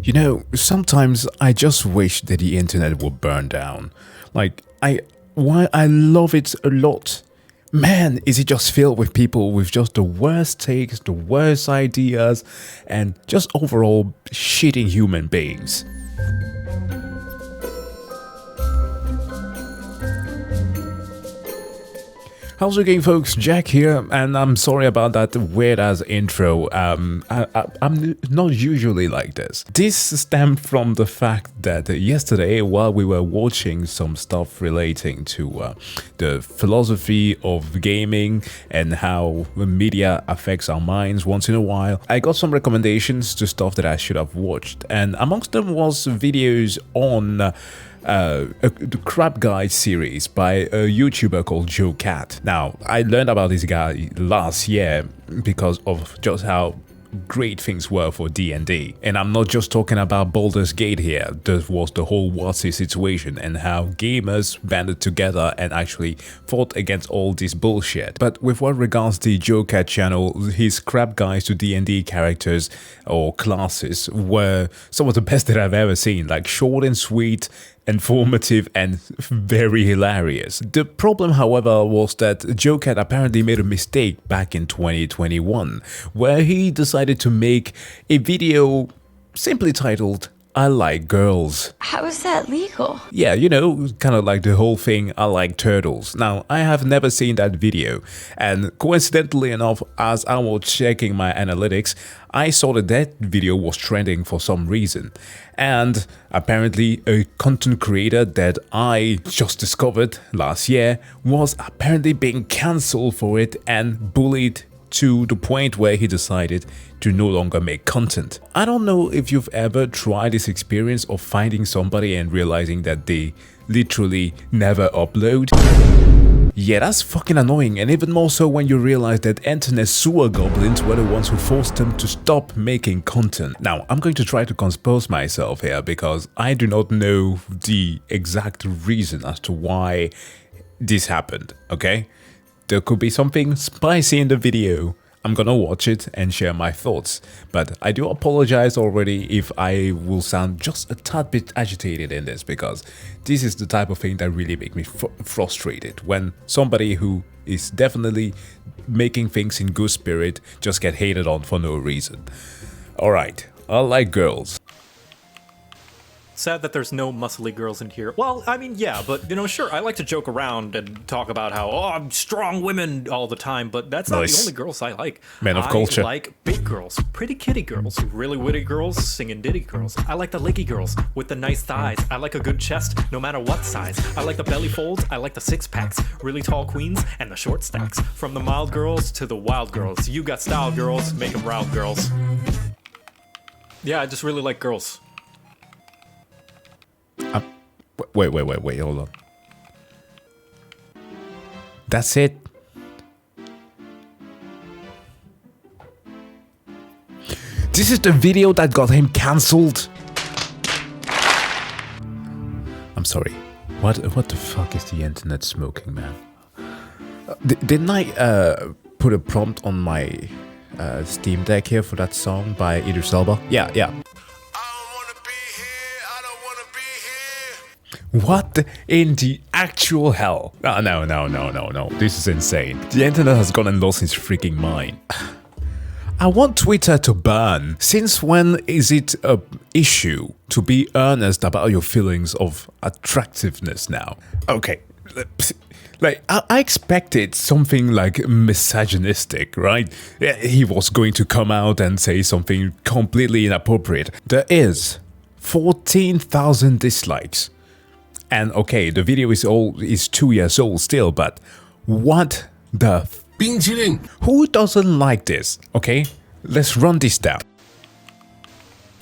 You know, sometimes I just wish that the internet would burn down. Like, while I love it a lot, man, is it just filled with people with just the worst takes, the worst ideas, and just overall shitty human beings. How's it going, folks? Jack here, and I'm sorry about that weird-ass intro. I'm not usually like this. This stemmed from the fact that yesterday, while we were watching some stuff relating to the philosophy of gaming and how media affects our minds once in a while, I got some recommendations to stuff that I should have watched, and amongst them was videos on the Crap Guy series by a YouTuber called Jocat. Now, I learned about this guy last year because of just how great things were for D&D. And I'm not just talking about Baldur's Gate here. There was the whole WotC situation and how gamers banded together and actually fought against all this bullshit. But with what regards the Jocat channel, his Crap Guys to D&D characters or classes were some of the best that I've ever seen. Like short and sweet, informative, and very hilarious. The problem, however, was that Jocat apparently made a mistake back in 2021, where he decided to make a video simply titled, "I like girls." How is that legal? Yeah, you know, kind of like the whole thing, "I like turtles." Now, I have never seen that video, and coincidentally enough, as I was checking my analytics, I saw that video was trending for some reason. And apparently a content creator that I just discovered last year was apparently being cancelled for it and bullied to the point where he decided to no longer make content. I don't know if you've ever tried this experience of finding somebody and realizing that they literally never upload. Yeah, that's fucking annoying, and even more so when you realize that internet sewer goblins were the ones who forced them to stop making content. Now, I'm going to try to compose myself here because I do not know the exact reason as to why this happened, okay? There could be something spicy in the video. I'm gonna watch it and share my thoughts, but I do apologize already if I will sound just a tad bit agitated in this, because this is the type of thing that really makes me frustrated when somebody who is definitely making things in good spirit just get hated on for no reason. Alright, I like girls. Sad that there's no muscly girls in here. Well, I mean, yeah, but, you know, sure, I like to joke around and talk about how, oh, I'm strong women all the time, but that's not the only girls I like. Men of culture. I like big girls, pretty kitty girls, really witty girls, singing ditty girls. I like the leggy girls with the nice thighs. I like a good chest, no matter what size. I like the belly folds, I like the six-packs, really tall queens, and the short stacks. From the mild girls to the wild girls. You got style girls, make them round girls. Yeah, I just really like girls. Wait, hold on. That's it? This is the video that got him cancelled? I'm sorry. What the fuck is the internet smoking, man? Didn't I put a prompt on my Steam Deck here for that song by Idris Elba? Yeah. What in the actual hell? Oh, no. This is insane. The internet has gone and lost its freaking mind. I want Twitter to burn. Since when is it an issue to be earnest about your feelings of attractiveness now? Okay, like, I expected something like misogynistic, right? He was going to come out and say something completely inappropriate. There is 14,000 dislikes. And okay, the video is 2 years old still, but what the who doesn't like this? Okay, let's run this down.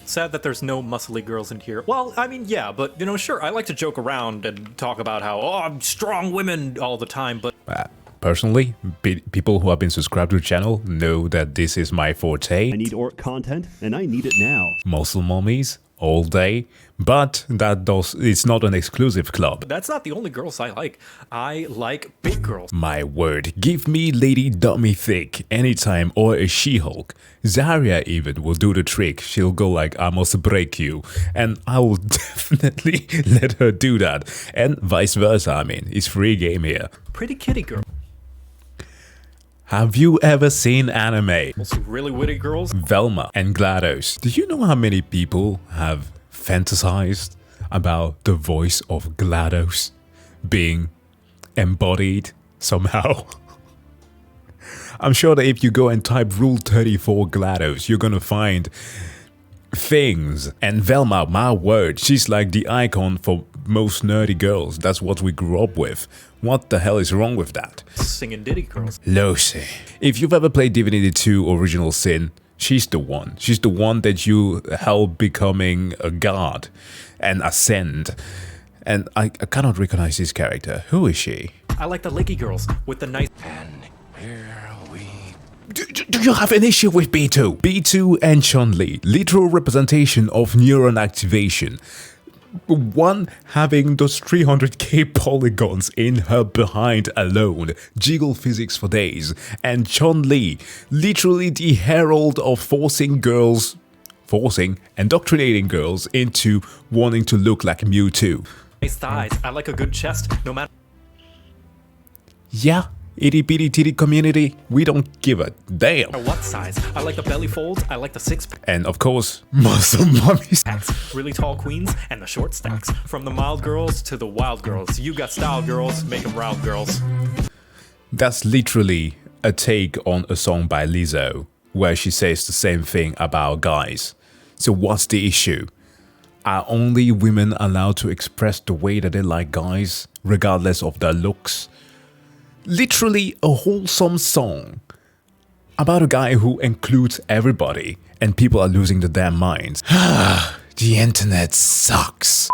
Sad that there's no muscly girls in here. Well, I mean, yeah, but, you know, sure, I like to joke around and talk about how, oh, I'm strong women all the time, but... Personally, people who have been subscribed to the channel know that this is my forte. I need orc content, and I need it now. Muscle mummies all day, but it's not an exclusive club. That's not the only girls I like. I like big girls. My word, give me Lady Dummy Thick anytime or a She-Hulk. Zarya even will do the trick. She'll go like, I must break you. And I will definitely let her do that. And vice versa, I mean, it's free game here. Pretty kitty girls. Have you ever seen anime? Really witty girls. Velma and GLaDOS. Do you know how many people have fantasized about the voice of GLaDOS being embodied somehow? I'm sure that if you go and type Rule 34 GLaDOS, you're gonna find things. And Velma, my word, she's like the icon for most nerdy girls. That's what we grew up with. What the hell is wrong with that? Singing ditty girls. Lucy. If you've ever played Divinity 2 Original Sin, she's the one. She's the one that you help becoming a god and ascend. And I cannot recognize this character. Who is she? I like the lakey girls with the nice... And here we... Do you have an issue with B2? B2 and Chun-Li, literal representation of neuron activation. One having those 300k polygons in her behind alone, jiggle physics for days, and Chun-Li, literally the herald of indoctrinating girls into wanting to look like Mewtwo. nice thighs. I like a good chest, no matter... Yeah, itty bitty titty community, we don't give a damn. what size. I like the belly folds, I like the six-packs, And of course, muscle mummies. really tall queens, and the short stacks. From the mild girls to the wild girls. You got style girls, make them round girls. That's literally a take on a song by Lizzo, where she says the same thing about guys. So what's the issue? Are only women allowed to express the way that they like guys, regardless of their looks? Literally a wholesome song about a guy who includes everybody, and people are losing their damn minds. The internet sucks.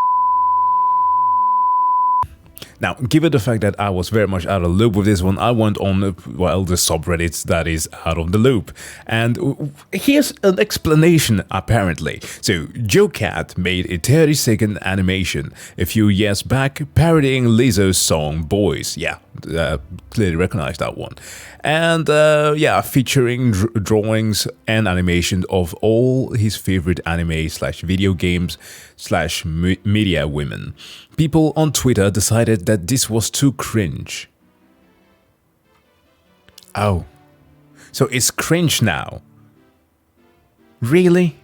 Now, given the fact that I was very much out of the loop with this one, I went on, well, the subreddits that is out of the loop. And here's an explanation, apparently. So, Jocat made a 30-second animation a few years back parodying Lizzo's song Boys. Yeah, clearly recognize that one. And yeah, featuring drawings and animation of all his favorite anime slash video games slash media women. People on Twitter decided that this was too cringe. Oh, so it's cringe now? Really?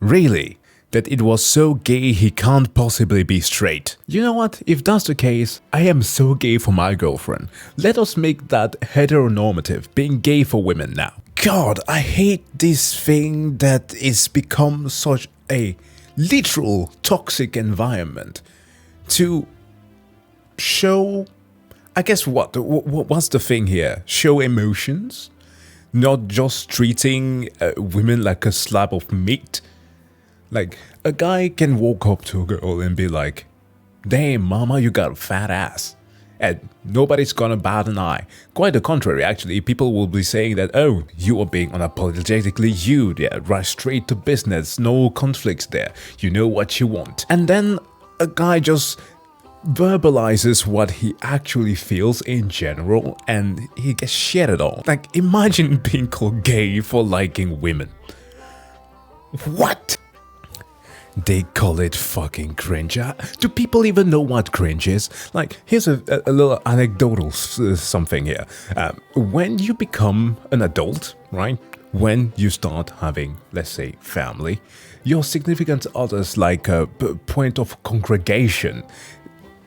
Really? That it was so gay he can't possibly be straight. You know what? If that's the case, I am so gay for my girlfriend. Let us make that heteronormative, being gay for women now. God, I hate this thing that is become such a literal toxic environment to show, I guess what's the thing here? Show emotions? Not just treating women like a slab of meat? Like, a guy can walk up to a girl and be like, damn, mama, you got a fat ass. And nobody's gonna bat an eye. Quite the contrary, actually. People will be saying that, oh, you are being unapologetically you. Yeah, right straight to business. No conflicts there. You know what you want. And then a guy just verbalizes what he actually feels in general and he gets shitted on. Like, imagine being called gay for liking women. What? They call it fucking cringe. Do people even know what cringe is? Like, here's a little anecdotal something here. When you become an adult, right? When you start having, let's say, family, your significant other's like a point of congregation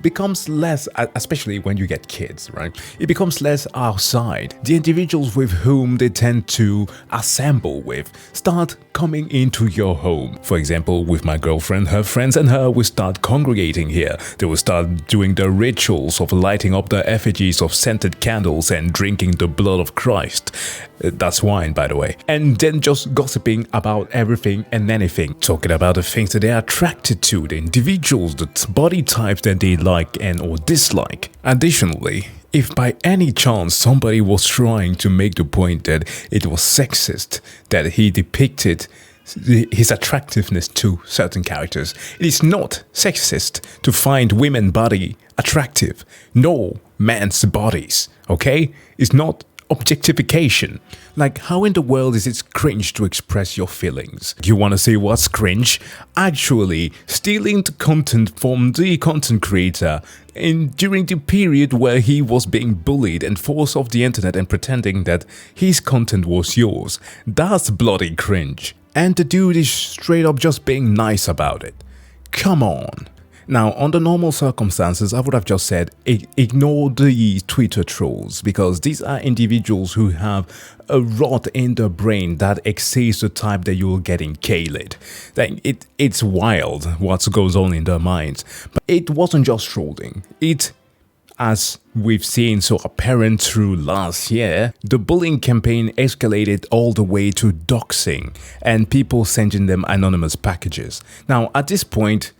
becomes less, especially when you get kids, right? It becomes less outside. The individuals with whom they tend to assemble with start coming into your home. For example, with my girlfriend, her friends and her will start congregating here. They will start doing the rituals of lighting up the effigies of scented candles and drinking the blood of Christ. That's wine, by the way. And then just gossiping about everything and anything. Talking about the things that they are attracted to, the individuals, the body types that they like and or dislike. Additionally, if by any chance somebody was trying to make the point that it was sexist, that he depicted his attractiveness to certain characters. It is not sexist to find women body attractive, nor men's bodies, okay? It's not objectification. Like, how in the world is it cringe to express your feelings? You want to see what's cringe? Actually, stealing the content from the content creator during the period where he was being bullied and forced off the internet and pretending that his content was yours. That's bloody cringe. And the dude is straight up just being nice about it. Come on. Now, under normal circumstances, I would have just said, ignore the Twitter trolls, because these are individuals who have a rot in their brain that exceeds the type that you will get in K-Lit. It's wild what goes on in their minds. But it wasn't just trolling. As we've seen so apparent through last year, the bullying campaign escalated all the way to doxing and people sending them anonymous packages. Now, at this point,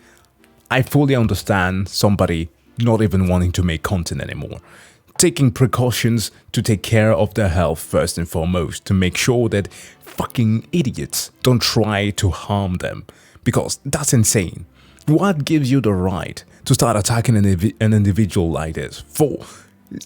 I fully understand somebody not even wanting to make content anymore, taking precautions to take care of their health first and foremost, to make sure that fucking idiots don't try to harm them, because that's insane. What gives you the right to start attacking an individual like this for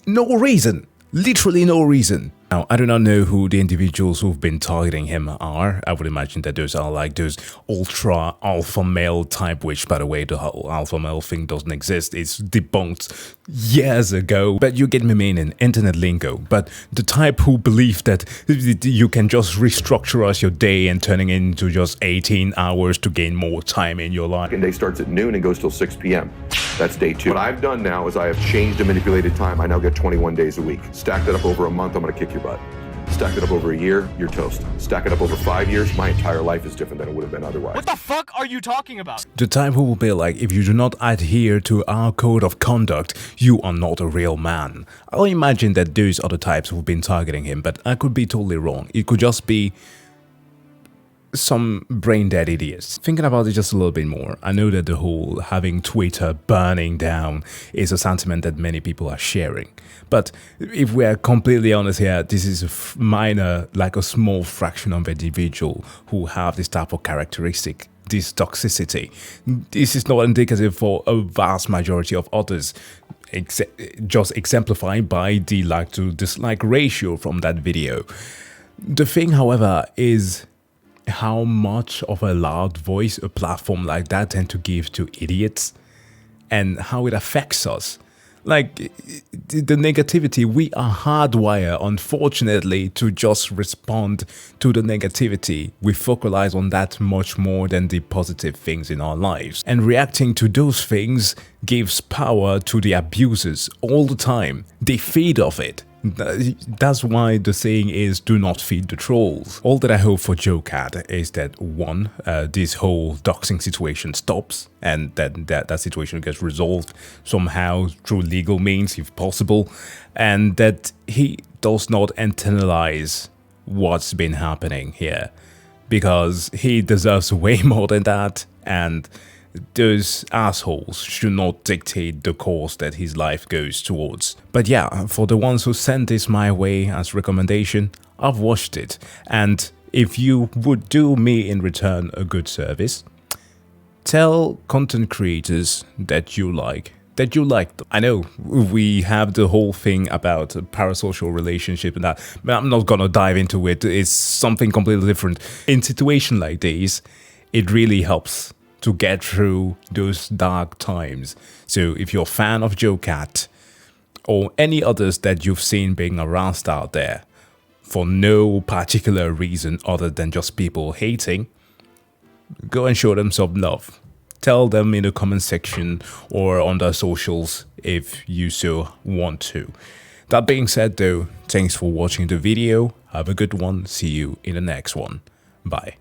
no reason? Literally no reason. Now, I do not know who the individuals who've been targeting him are. I would imagine that those are like those ultra alpha male type, which, by the way, the whole alpha male thing doesn't exist. It's debunked years ago. But you get me meaning, internet lingo. But the type who believe that you can just restructure your day and turning it into just 18 hours to gain more time in your life. Second day starts at noon and goes till 6 p.m. That's day 2. What I've done now is I have changed and manipulated time. I now get 21 days a week. Stack that up over a month, I'm gonna kick your butt. Stack it up over a year, you're toast. Stack it up over 5 years, my entire life is different than it would have been otherwise. What the fuck are you talking about? The type who will be like, if you do not adhere to our code of conduct, you are not a real man. I imagine that those are the types who've been targeting him, but I could be totally wrong. It could just be some brain-dead idiots. Thinking about it just a little bit more, I know that the whole having Twitter burning down is a sentiment that many people are sharing. But if we are completely honest here, this is a minor, like a small fraction of individual who have this type of characteristic, this toxicity. This is not indicative for a vast majority of others, just exemplified by the like to dislike ratio from that video. The thing, however, is how much of a loud voice a platform like that tend to give to idiots and how it affects us. Like, the negativity, we are hardwired, unfortunately, to just respond to the negativity. We focalize on that much more than the positive things in our lives. And reacting to those things gives power to the abusers all the time. They feed off it. That's why the saying is, do not feed the trolls. All that I hope for Jocat is that, one, this whole doxing situation stops and that situation gets resolved somehow through legal means if possible, and that he does not internalize what's been happening here, because he deserves way more than that, and those assholes should not dictate the course that his life goes towards. But yeah, for the ones who sent this my way as recommendation, I've watched it, and if you would do me in return a good service, tell content creators that you like them. I know we have the whole thing about a parasocial relationship and that, but I'm not gonna dive into it. It's something completely different. In situations like these, it really helps to get through those dark times. So if you're a fan of Jocat or any others that you've seen being harassed out there for no particular reason other than just people hating, go and show them some love. Tell them in the comment section or on their socials if you so want to. That being said though, thanks for watching the video. Have a good one. See you in the next one. Bye.